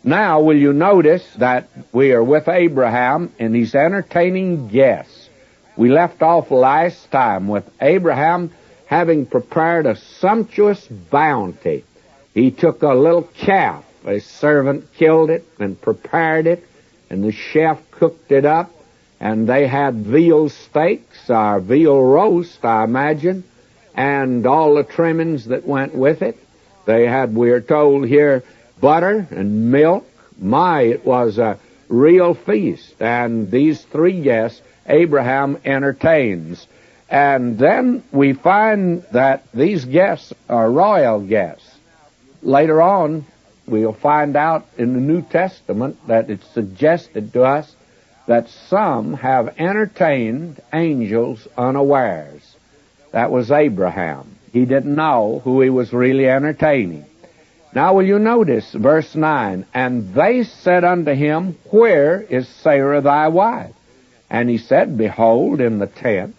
Now, will you notice that we are with Abraham and he's entertaining guests? We left off last time with Abraham having prepared a sumptuous bounty. He took a little calf. A servant killed it and prepared it, and the chef cooked it up, and they had veal steaks, or veal roast, I imagine, and all the trimmings that went with it. They had, we are told here, butter and milk. My, it was a real feast. And these three guests Abraham entertains. And then we find that these guests are royal guests. Later on, we'll find out in the New Testament that it's suggested to us that some have entertained angels unawares. That was Abraham. He didn't know who he was really entertaining. Now will you notice verse 9, and they said unto him, where is Sarah thy wife? And he said, behold, in the tent.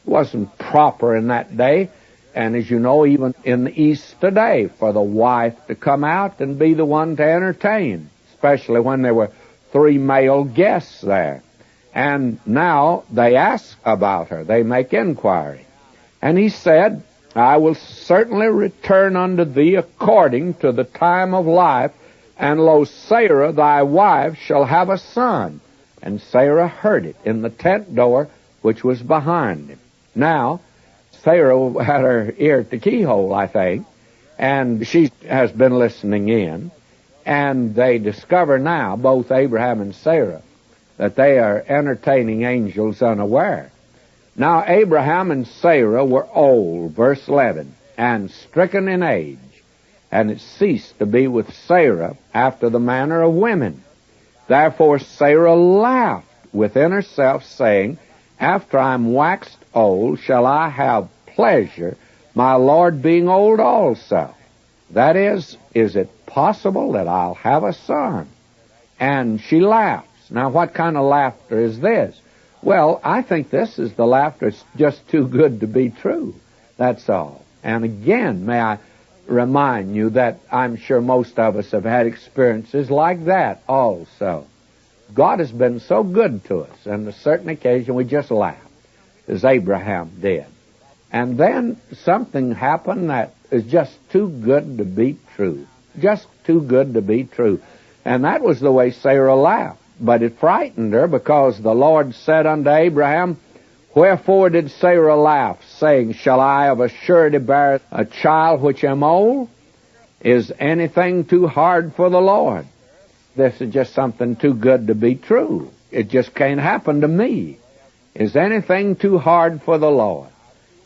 It wasn't proper in that day, and as you know, even in the East today, for the wife to come out and be the one to entertain, especially when there were three male guests there. And now they ask about her. They make inquiry. And he said, I will certainly return unto thee according to the time of life, and lo, Sarah thy wife shall have a son. And Sarah heard it in the tent door which was behind him. Now, Sarah had her ear at the keyhole, I think, and she has been listening in, and they discover now, both Abraham and Sarah, that they are entertaining angels unaware. Now Abraham and Sarah were old, verse 11, and stricken in age, and it ceased to be with Sarah after the manner of women. Therefore Sarah laughed within herself, saying, after I am waxed old, shall I have pleasure, my Lord being old also? That is it possible that I'll have a son? And she laughs. Now what kind of laughter is this? Well, I think this is the laughter. It's just too good to be true. That's all. And again, may I remind you that I'm sure most of us have had experiences like that also. God has been so good to us, and on a certain occasion we just laughed, as Abraham did. And then something happened that is just too good to be true. Just too good to be true. And that was the way Sarah laughed. But it frightened her, because the Lord said unto Abraham, wherefore did Sarah laugh, saying, shall I of a surety bear a child which am old? Is anything too hard for the Lord? This is just something too good to be true. It just can't happen to me. Is anything too hard for the Lord?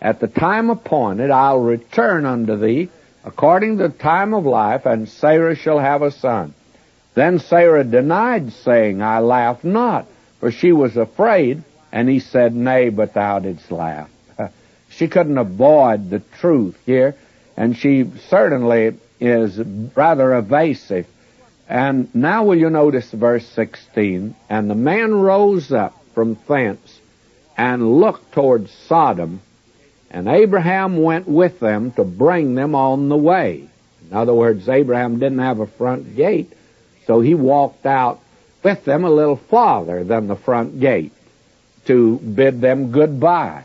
At the time appointed I'll return unto thee according to the time of life, and Sarah shall have a son. Then Sarah denied, saying, I laugh not, for she was afraid. And he said, nay, but thou didst laugh. She couldn't avoid the truth here, and she certainly is rather evasive. And now will you notice verse 16, and the man rose up from thence and looked toward Sodom, and Abraham went with them to bring them on the way. In other words, Abraham didn't have a front gate, so he walked out with them a little farther than the front gate to bid them goodbye.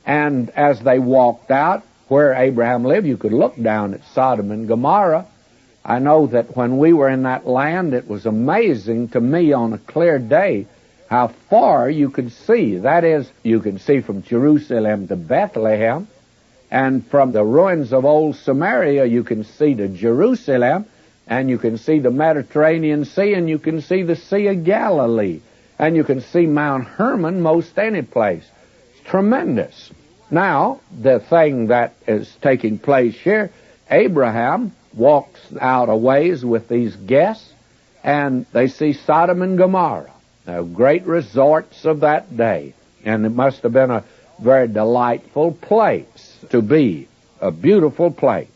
And as they walked out, where Abraham lived, you could look down at Sodom and Gomorrah. I know that when we were in that land, it was amazing to me on a clear day how far you could see. That is, you can see from Jerusalem to Bethlehem, and from the ruins of old Samaria, you can see to Jerusalem, and you can see the Mediterranean Sea, and you can see the Sea of Galilee, and you can see Mount Hermon most any place. It's tremendous. Now, the thing that is taking place here, Abraham walks out a ways with these guests, and they see Sodom and Gomorrah, great resorts of that day. And it must have been a very delightful place to be, a beautiful place.